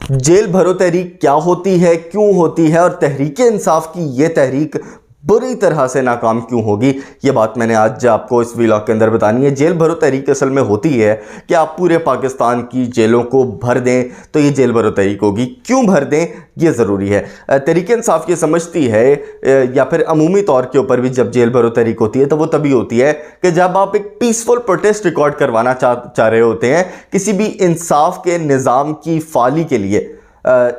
Jail भरो तहरीक क्या होती है, क्यों होती है और तहरीक इंसाफ की ये तहरीक बुरी तरह से नाकाम क्यों होगी, ये बात मैंने आज आपको इस व्लॉग के अंदर बतानी है। जेल भरो तहरीक असल में होती है कि आप पूरे पाकिस्तान की जेलों को भर दें तो ये जेल भरो तहरीक होगी। क्यों भर दें ये ज़रूरी है। तहरीक इंसाफ ये समझती है या फिर अमूमी तौर के ऊपर भी जब जेल भरो तहरीक होती है तो वो तभी होती है कि जब आप एक पीसफुल प्रोटेस्ट रिकॉर्ड करवाना चाह रहे होते हैं किसी भी इंसाफ के निज़ाम की फाली के लिए।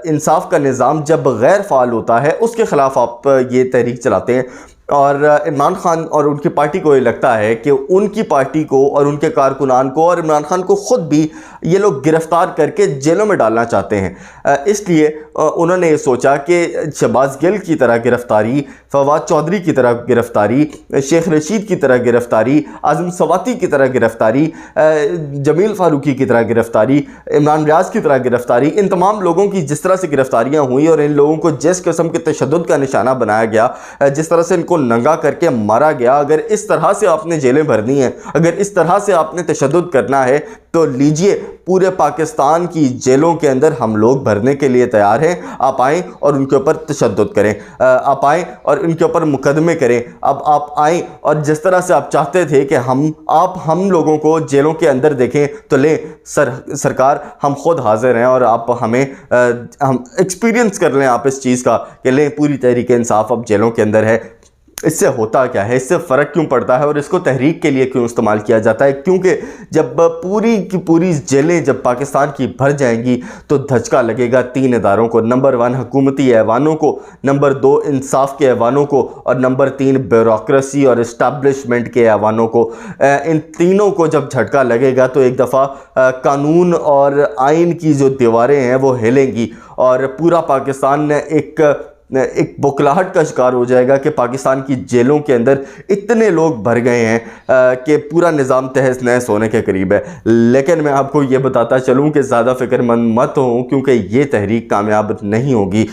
इंसाफ का निज़ाम जब गैर फ़ाल होता है उसके ख़िलाफ़ आप ये तहरीक चलाते हैं। और इमरान खान और उनकी पार्टी को ये लगता है कि उनकी पार्टी को और उनके कारकुनान को और इमरान खान को ख़ुद भी ये लोग गिरफ़्तार करके जेलों में डालना चाहते हैं। इसलिए उन्होंने ये सोचा कि शहबाज गिल की तरह गिरफ़्तारी, फवाद चौधरी की तरह गिरफ़्तारी, शेख रशीद की तरह गिरफ़्तारी, आज़म सवाती की तरह गिरफ़्तारी, जमील फ़ारूकी की तरह गिरफ़्तारी, इमरान रियाज की तरह गिरफ़्तारी, इन तमाम लोगों की जिस तरह से गिरफ़्तारियाँ हुई और इन लोगों को जिस किस्म के तशद्दुद का निशाना बनाया गया, जिस तरह से इनको नंगा करके मारा गया, अगर इस तरह से आपने जेलें भरनी है, अगर इस तरह से आपने तशद्दुद करना है तो लीजिए पूरे पाकिस्तान की जेलों के अंदर हम लोग भरने के लिए तैयार हैं। आप आएँ और उनके ऊपर तशद्दुद करें, आप आएँ और उनके ऊपर मुकदमे करें। अब आप आएँ और जिस तरह से आप चाहते थे कि हम लोगों को जेलों के अंदर देखें तो लें सरकार, हम खुद हाजिर हैं और आप हमें हम एक्सपीरियंस कर लें आप इस चीज़ का कि लें पूरी तहरीक इंसाफ अब जेलों के अंदर है। इससे होता क्या है, इससे फ़र्क क्यों पड़ता है और इसको तहरीक के लिए क्यों इस्तेमाल किया जाता है? क्योंकि जब पूरी की पूरी जेलें जब पाकिस्तान की भर जाएंगी तो धचका लगेगा 3 इदारों को। नंबर 1 हुकूमती ऐवानों को, नंबर 2 इंसाफ के ऐवानों को और नंबर 3 ब्यूरोक्रेसी और इस्टेब्लिशमेंट के ऐवानों को। इन तीनों को जब झटका लगेगा तो एक दफ़ा कानून और आइन की जो दीवारें हैं वो हिलेंगी और पूरा पाकिस्तान एक बुखलाहट का शिकार हो जाएगा कि पाकिस्तान की जेलों के अंदर इतने लोग भर गए हैं कि पूरा निज़ाम तहस नहस होने के करीब है। लेकिन मैं आपको ये बताता चलूँ कि ज़्यादा फ़िक्रमंद मत हो, क्योंकि ये तहरीक कामयाब नहीं होगी।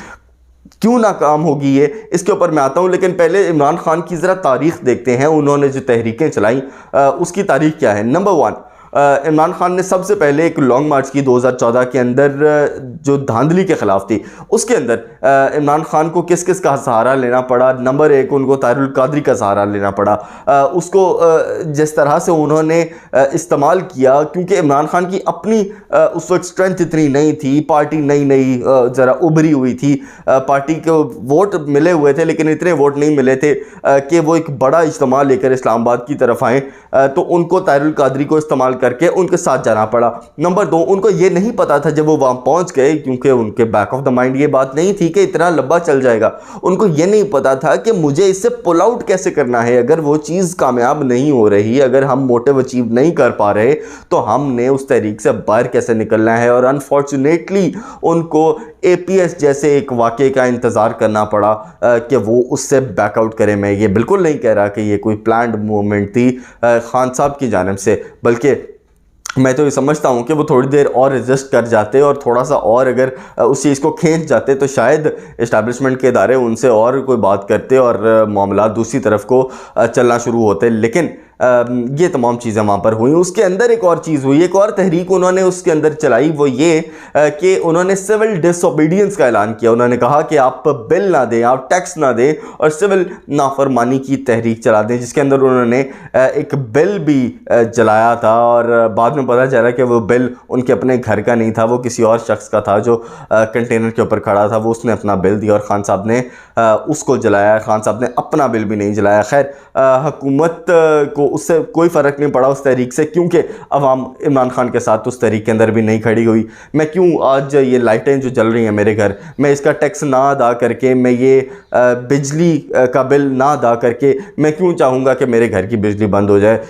क्यों नाकाम होगी ये, इसके ऊपर मैं आता हूँ। लेकिन पहले इमरान खान की ज़रा तारीख़ देखते हैं, उन्होंने जो तहरीकें चलाई उसकी तारीख़ क्या है। नंबर 1, इमरान खान ने सबसे पहले एक लॉन्ग मार्च की 2014 के अंदर जो धांधली के ख़िलाफ़ थी, उसके अंदर इमरान खान को किस किस का सहारा लेना पड़ा। नंबर 1, उनको ताहिरुल कादरी का सहारा लेना पड़ा। उसको जिस तरह से उन्होंने इस्तेमाल किया, क्योंकि इमरान खान की अपनी उस वक्त स्ट्रेंथ इतनी नहीं थी, पार्टी नई ज़रा उभरी हुई थी, पार्टी को वोट मिले हुए थे लेकिन इतने वोट नहीं मिले थे कि वो एक बड़ा इज्तिमा लेकर इस्लामाबाद की तरफ आएँ, तो उनको ताहिरुल कादरी को इस्तेमाल करके उनके साथ जाना पड़ा। नंबर 2, उनको ये नहीं पता था जब वो वहाँ पहुँच गए, क्योंकि उनके बैक ऑफ द माइंड ये बात नहीं थी कि इतना लंबा चल जाएगा। उनको ये नहीं पता था कि मुझे इससे पुल आउट कैसे करना है। अगर वो चीज़ कामयाब नहीं हो रही, अगर हम मोटिव अचीव नहीं कर पा रहे तो हमने उस तहरीक से बाहर कैसे निकलना है। और अनफॉर्चुनेटली उनको APS जैसे एक वाक़े का इंतज़ार करना पड़ा कि वो उससे बैकआउट करें। मैं ये बिल्कुल नहीं कह रहा कि ये कोई प्लान्ड मूवमेंट थी खान साहब की जानिब से, बल्कि मैं तो ये समझता हूँ कि वो थोड़ी देर और रेजिस्ट कर जाते और थोड़ा सा और अगर उस चीज़ को खींच जाते तो शायद इस्टेब्लिशमेंट के इदारे उनसे और कोई बात करते और मामला दूसरी तरफ को चलना शुरू होते। लेकिन ये तमाम चीज़ें वहाँ पर हुई। उसके अंदर एक और चीज़ हुई, एक और तहरीक उन्होंने उसके अंदर चलाई, वो ये कि उन्होंने सिविल डिसओबीडियंस का ऐलान किया। उन्होंने कहा कि आप बिल ना दें, आप टैक्स ना दें और सिविल नाफरमानी की तहरीक चला दें, जिसके अंदर उन्होंने एक बिल भी जलाया था और बाद में पता चला कि वो बिल उनके अपने घर का नहीं था, वो किसी और शख्स का था जो कंटेनर के ऊपर खड़ा था। वो उसने अपना बिल दिया और खान साहब ने उसको जलाया। खान साहब ने अपना बिल भी नहीं जलाया। खैर, हुकूमत को उससे कोई फ़र्क नहीं पड़ा उस तहरीक से, क्योंकि अवाम इमरान खान के साथ उस तहरीक के अंदर भी नहीं खड़ी हुई। मैं क्यों आज ये लाइटें जो जल रही हैं मेरे घर, मैं इसका टैक्स ना अदा करके, मैं ये बिजली का बिल ना अदा करके मैं क्यों चाहूँगा कि मेरे घर की बिजली बंद हो जाए।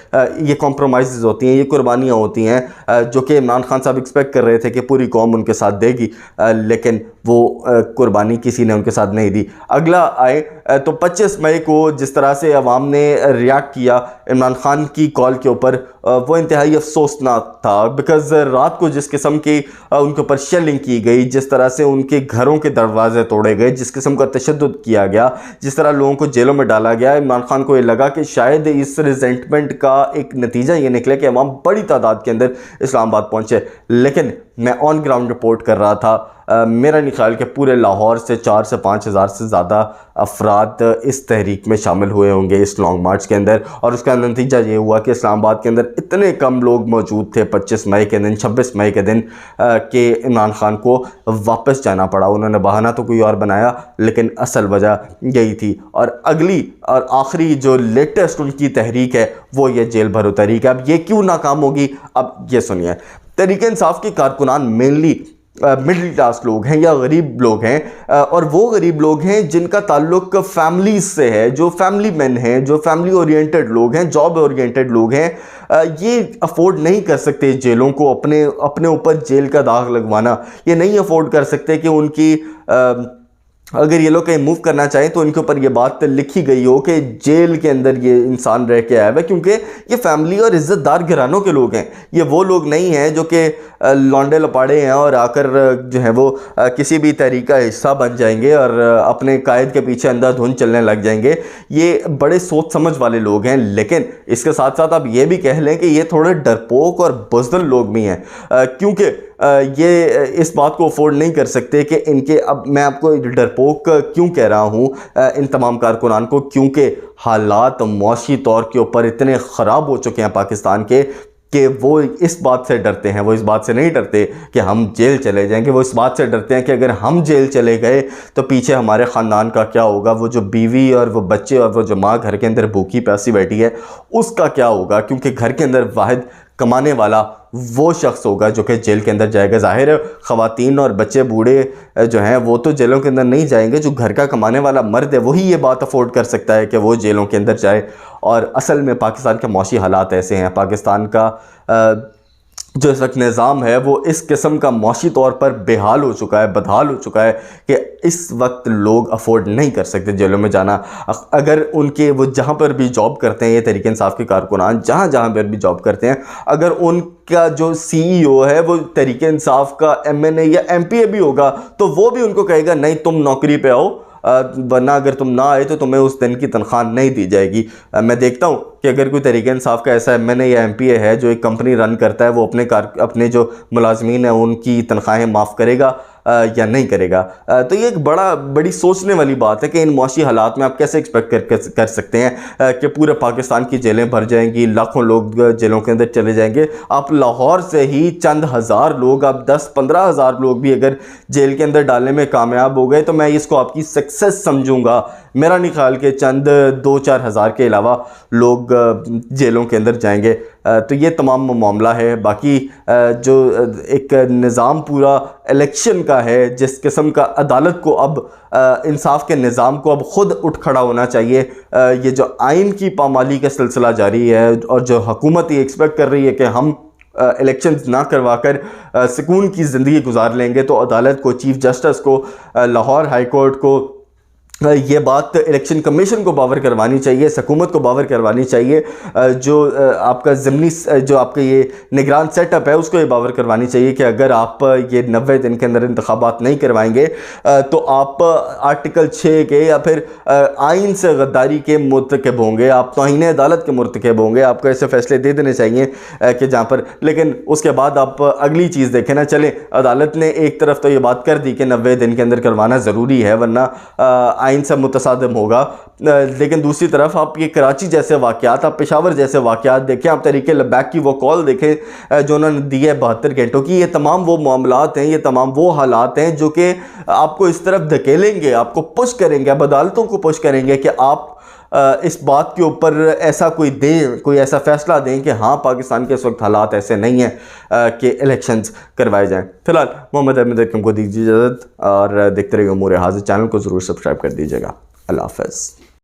ये कॉम्प्रोमाइज़ होती हैं, ये कुर्बानियाँ होती हैं जो कि इमरान खान साहब एक्सपेक्ट कर रहे थे कि पूरी कौम उनके साथ देगी, लेकिन वो कुर्बानी किसी ने उनके साथ नहीं दी। अगला आए तो 25 मई को जिस तरह से अवाम ने रिएक्ट किया इमरान खान की कॉल के ऊपर, वो इंतहाई अफसोसनाक था। बिकॉज रात को जिस किस्म की उनके ऊपर शेलिंग की गई, जिस तरह से उनके घरों के दरवाजे तोड़े गए, जिस किस्म का तशद्दुद किया गया, जिस तरह लोगों को जेलों में डाला गया, इमरान खान को ये लगा कि शायद इस रिजेंटमेंट का एक नतीजा ये निकले कि अवाम बड़ी तादाद के अंदर इस्लामाबाद पहुँचे। लेकिन मैं ऑन ग्राउंड रिपोर्ट कर रहा था, मेरा नहीं ख्याल कि पूरे लाहौर से 4 से 5 हज़ार से ज़्यादा अफराद इस तहरीक में शामिल हुए होंगे इस लॉन्ग मार्च के अंदर। और उसका नतीजा ये हुआ कि इस्लामाबाद के अंदर इतने कम लोग मौजूद थे 25 मई के दिन, 26 मई के दिन कि इमरान खान को वापस जाना पड़ा। उन्होंने बहाना तो कोई और बनाया, लेकिन असल वजह यही थी। और अगली और आखिरी जो लेटेस्ट उनकी तहरीक है वो ये जेल भरो तहरीक है। अब ये क्यों नाकाम होगी, अब ये सुनिए। तहरीक इंसाफ के कारकुनान मेनली मिडिल क्लास लोग हैं या गरीब लोग हैं, और वो गरीब लोग हैं जिनका ताल्लुक फैमिलीज से है, जो फैमिली मैन हैं, जो फैमिली ओरिएंटेड लोग हैं, जॉब ओरिएंटेड लोग हैं। ये अफोर्ड नहीं कर सकते जेलों को, अपने ऊपर जेल का दाग लगवाना। ये नहीं अफोर्ड कर सकते कि उनकी अगर ये लोग कहीं मूव करना चाहें तो इनके ऊपर ये बात लिखी गई हो कि जेल के अंदर ये इंसान रह के आया हुआ है, क्योंकि ये फैमिली और इज़्ज़तदार घरानों के लोग हैं। ये वो लोग नहीं हैं जो कि लौंडे लपाड़े हैं और आकर जो है वो किसी भी तहरीक का हिस्सा बन जाएंगे और अपने कायद के पीछे अंधाधुंध चलने लग जाएंगे। ये बड़े सोच समझ वाले लोग हैं। लेकिन इसके साथ साथ आप ये भी कह लें कि ये थोड़े डरपोक और बुज़दिल लोग भी हैं, क्योंकि ये इस बात को अफोर्ड नहीं कर सकते कि इनके, अब मैं आपको डरपोक क्यों कह रहा हूँ इन तमाम कारकुनान को, क्योंकि हालात मुआशी तौर के ऊपर इतने ख़राब हो चुके हैं पाकिस्तान के कि वो इस बात से डरते हैं। वो इस बात से नहीं डरते कि हम जेल चले जाएंगे, वो इस बात से डरते हैं कि अगर हम जेल चले गए तो पीछे हमारे ख़ानदान का क्या होगा, वो जो बीवी और वो बच्चे और वो जो माँ घर के अंदर भूखी प्यासी बैठी है उसका क्या होगा, क्योंकि घर के अंदर वाहिद कमाने वाला वो शख्स होगा जो कि जेल के अंदर जाएगा। ज़ाहिर है ख़वातीन और बच्चे बूढ़े जो हैं वो तो जेलों के अंदर नहीं जाएंगे, जो घर का कमाने वाला मर्द है वही ये बात अफोर्ड कर सकता है कि वो जेलों के अंदर जाए। और असल में पाकिस्तान के मौशी हालात ऐसे हैं, पाकिस्तान का जो इस वक्त निज़ाम है वो इस किस्म का मौशी तौर पर बेहाल हो चुका है, बदहाल हो चुका है कि इस वक्त लोग अफोर्ड नहीं कर सकते जेलों में जाना। अगर उनके वो जहाँ पर भी जॉब करते हैं, ये तहरीक इंसाफ के कारकुनान जहाँ पर भी जॉब करते हैं, अगर उनका जो CEO है वो तहरीक इंसाफ का MNA या MPA भी होगा तो वो भी उनको कहेगा नहीं तुम नौकरी पे आओ, वरना अगर तुम ना आए तो तुम्हें उस दिन की तनख्वाह नहीं दी जाएगी। मैं देखता हूँ कि अगर कोई तहरीक इंसाफ का ऐसा MNA या MPA है जो एक कंपनी रन करता है, वो अपने जो मुलाजमीन हैं उनकी तनख्वाहें माफ़ करेगा या नहीं करेगा। तो ये एक बड़ी सोचने वाली बात है कि इन मौशी हालात में आप कैसे एक्सपेक्ट कर सकते हैं कि पूरे पाकिस्तान की जेलें भर जाएंगी, लाखों लोग जेलों के अंदर चले जाएंगे। आप लाहौर से ही चंद हज़ार लोग, आप 10-15 हज़ार लोग भी अगर जेल के अंदर डालने में कामयाब हो गए तो मैं इसको आपकी सक्सेस समझूंगा। मेरा नहीं ख्याल कि चंद 2-4 हज़ार के अलावा लोग जेलों के अंदर जाएंगे। तो ये तमाम मामला है। बाकी जो एक निज़ाम पूरा इलेक्शन का है, जिस किस्म का अदालत को अब इंसाफ के निज़ाम को अब ख़ुद उठ खड़ा होना चाहिए। ये जो आइन की पामाली का सिलसिला जारी है और जो हुकूमत ये एक्सपेक्ट कर रही है कि हम इलेक्शंस ना करवा कर सुकून की ज़िंदगी गुजार लेंगे, तो अदालत को, चीफ जस्टिस को, लाहौर हाई कोर्ट को ये बात इलेक्शन कमीशन को बावर करवानी चाहिए, हुकूमत को बावर करवानी चाहिए। जो आपका ज़मीनी जो आपका ये निगरान सेटअप है उसको ये बावर करवानी चाहिए कि अगर आप ये 90 दिन के अंदर इंतखाबात नहीं करवाएंगे तो आप आर्टिकल 6 के या फिर आइन से गद्दारी के मुर्तकब होंगे, आप तौहीन अदालत के मुर्तकब होंगे। आपको ऐसे फैसले दे देने चाहिए कि जहाँ पर, लेकिन उसके बाद आप अगली चीज़ देखें ना। चलें, अदालत ने एक तरफ तो ये बात कर दी कि 90 दिन के अंदर करवाना ज़रूरी है वरना आइन से मुतसादिम होगा, लेकिन दूसरी तरफ आप ये कराची जैसे वाक़यात, आप पेशावर जैसे वाक़यात देखें, आप तहरीक लबैक की वो कॉल देखें जो उन्होंने दी है 72 घंटों की। ये तमाम वो मामलात हैं, ये तमाम वो हालात हैं जो कि आपको इस तरफ धकेलेंगे, आपको पुश करेंगे, अब अदालतों को पुश करेंगे कि आप इस बात के ऊपर ऐसा कोई ऐसा फ़ैसला दें कि हाँ पाकिस्तान के इस वक्त हालात ऐसे नहीं हैं कि इलेक्शंस करवाए जाएं। फिलहाल मोहम्मद अहमद अकरम को दीजिए इजाज़त और देखते रहिए उमूर हाज़िर। चैनल को ज़रूर सब्सक्राइब कर दीजिएगा। अल्लाह हाफ़िज़।